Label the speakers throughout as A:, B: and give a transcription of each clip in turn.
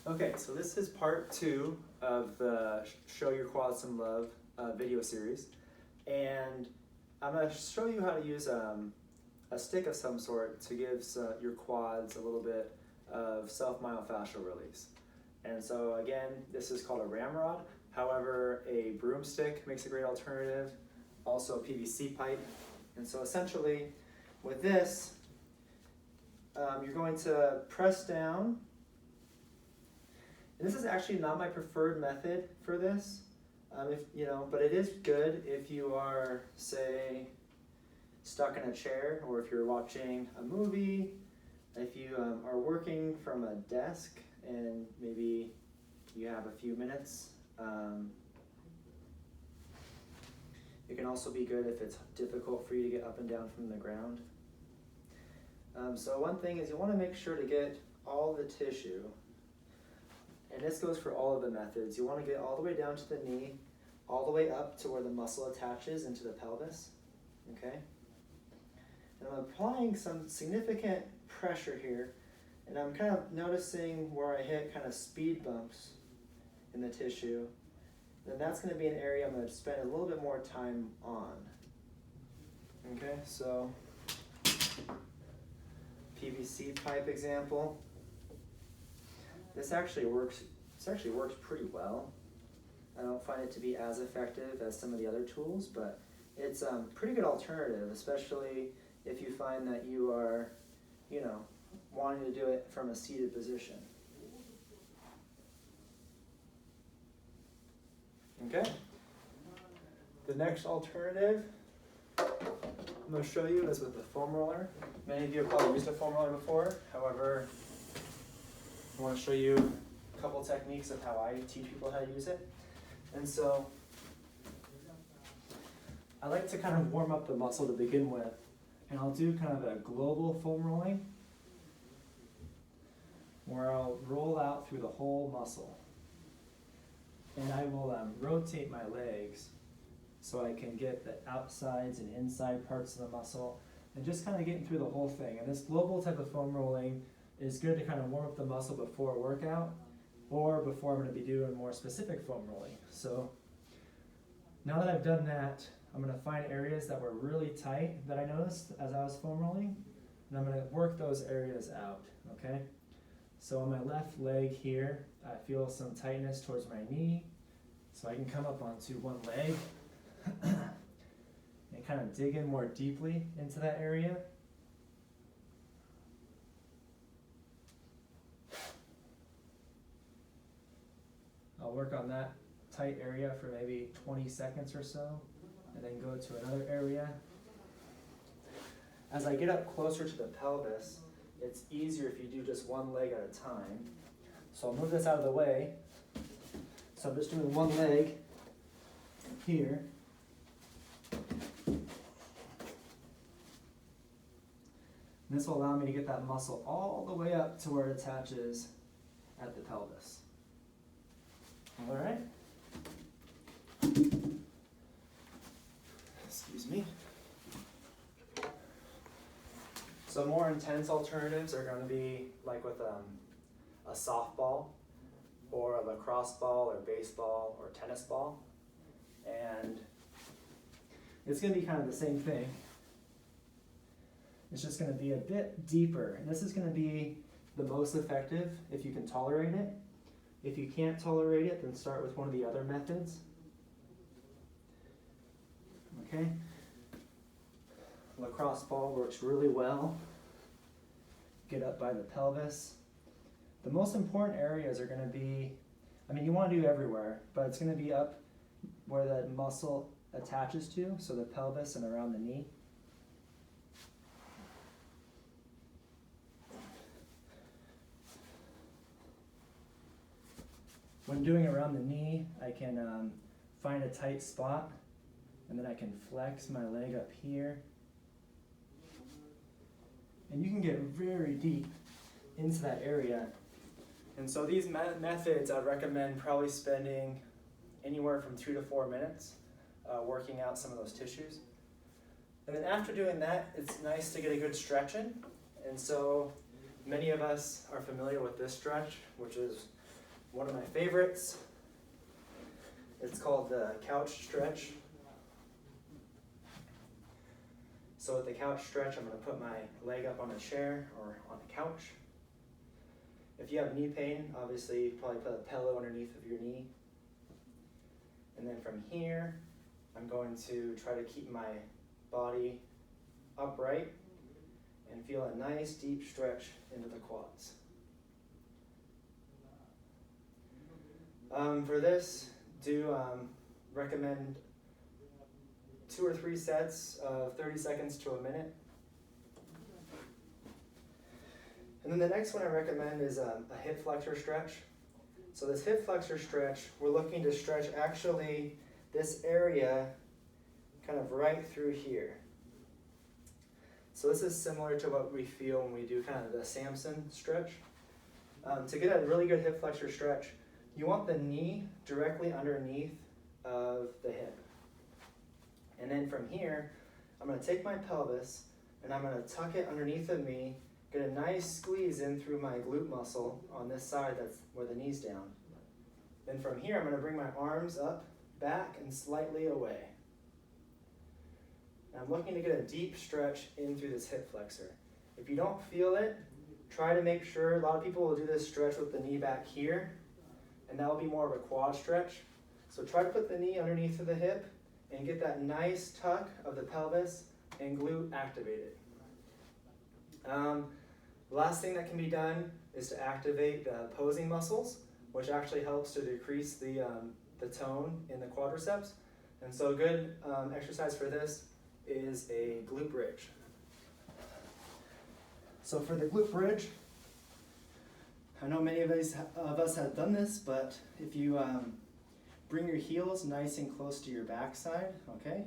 A: Okay, so this is part 2 of the Show Your Quads Some Love video series. And I'm going to show you how to use a stick of some sort to give your quads a little bit of self-myofascial release. And so again, this is called a ramrod. However, a broomstick makes a great alternative, also a PVC pipe. And so essentially, with this, you're going to press down. And this is actually not my preferred method for this, but it is good if you are, say, stuck in a chair, or if you're watching a movie, if you are working from a desk and maybe you have a few minutes. It can also be good if it's difficult for you to get up and down from the ground. So one thing is you want to make sure to get all the tissue, and this goes for all of the methods. You want to get all the way down to the knee, all the way up to where the muscle attaches into the pelvis, okay? And I'm applying some significant pressure here, and I'm kind of noticing where I hit kind of speed bumps in the tissue. Then that's going to be an area I'm going to spend a little bit more time on. Okay, so PVC pipe example. This actually works pretty well. I don't find it to be as effective as some of the other tools, but it's a pretty good alternative, especially if you find that you are, wanting to do it from a seated position. Okay. The next alternative I'm going to show you is with the foam roller. Many of you have probably used a foam roller before. However, I want to show you a couple techniques of how I teach people how to use it. And so I like to kind of warm up the muscle to begin with. And I'll do kind of a global foam rolling, where I'll roll out through the whole muscle. And I will rotate my legs so I can get the outsides and inside parts of the muscle, and just kind of getting through the whole thing. And this global type of foam rolling is good to kind of warm up the muscle before a workout, or before I'm going to be doing more specific foam rolling. So now that I've done that, I'm going to find areas that were really tight that I noticed as I was foam rolling, and I'm going to work those areas out, okay? So on my left leg here, I feel some tightness towards my knee, so I can come up onto one leg and kind of dig in more deeply into that area. I'll work on that tight area for maybe 20 seconds or so, and then go to another area. As I get up closer to the pelvis, it's easier if you do just one leg at a time. So I'll move this out of the way. So I'm just doing one leg here. And this will allow me to get that muscle all the way up to where it attaches at the pelvis. All right. Excuse me. So more intense alternatives are going to be like with a softball, or a lacrosse ball, or baseball, or tennis ball. And it's going to be kind of the same thing. It's just going to be a bit deeper. And this is going to be the most effective if you can tolerate it. If you can't tolerate it, then start with one of the other methods. Okay? Lacrosse ball works really well. Get up by the pelvis. The most important areas are going to be, you want to do everywhere, but it's going to be up where the muscle attaches to, so the pelvis and around the knee. When doing around the knee, I can find a tight spot, and then I can flex my leg up here. And you can get very deep into that area. And so these methods, I recommend probably spending anywhere from 2 to 4 minutes working out some of those tissues. And then after doing that, it's nice to get a good stretch in. And so many of us are familiar with this stretch, which is one of my favorites. It's called the couch stretch. So with the couch stretch, I'm going to put my leg up on a chair or on a couch. If you have knee pain, obviously probably put a pillow underneath of your knee. And then from here, I'm going to try to keep my body upright and feel a nice deep stretch into the quads. For this, recommend 2 or 3 sets of 30 seconds to a minute. And then the next one I recommend is a hip flexor stretch. So this hip flexor stretch, we're looking to stretch actually this area kind of right through here. So this is similar to what we feel when we do kind of the Samson stretch. To get a really good hip flexor stretch, you want the knee directly underneath of the hip. And then from here, I'm going to take my pelvis and I'm going to tuck it underneath of me, get a nice squeeze in through my glute muscle on this side that's where the knee's down. Then from here, I'm going to bring my arms up, back, and slightly away. And I'm looking to get a deep stretch in through this hip flexor. If you don't feel it, try to make sure, a lot of people will do this stretch with the knee back here, and that will be more of a quad stretch. So try to put the knee underneath of the hip and get that nice tuck of the pelvis and glute activated. Last thing that can be done is to activate the opposing muscles, which actually helps to decrease the tone in the quadriceps. And so a good exercise for this is a glute bridge. So for the glute bridge, I know many of us have done this, but if you bring your heels nice and close to your backside, okay?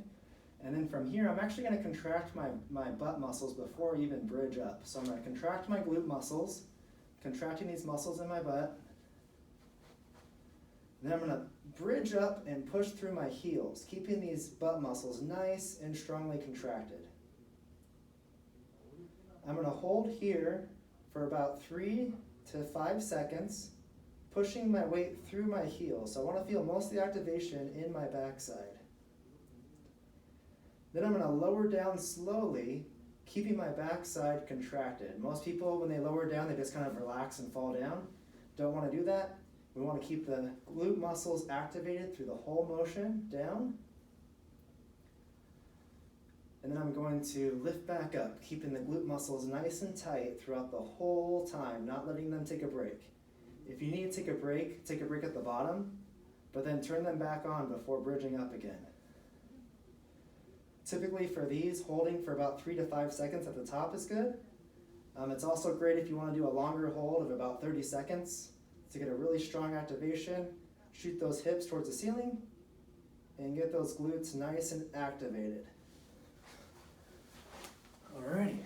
A: And then from here, I'm actually going to contract my butt muscles before I even bridge up. So I'm going to contract my glute muscles, contracting these muscles in my butt. Then I'm going to bridge up and push through my heels, keeping these butt muscles nice and strongly contracted. I'm going to hold here for about 3 to 5 seconds, pushing my weight through my heels. So I want to feel most of the activation in my backside. Then I'm going to lower down slowly, keeping my backside contracted. Most people, when they lower down, they just kind of relax and fall down. Don't want to do that. We want to keep the glute muscles activated through the whole motion down. And then I'm going to lift back up, keeping the glute muscles nice and tight throughout the whole time, not letting them take a break. If you need to take a break at the bottom, but then turn them back on before bridging up again. Typically for these, holding for about 3 to 5 seconds at the top is good. It's also great if you want to do a longer hold of about 30 seconds to get a really strong activation. Shoot those hips towards the ceiling and get those glutes nice and activated. Alrighty.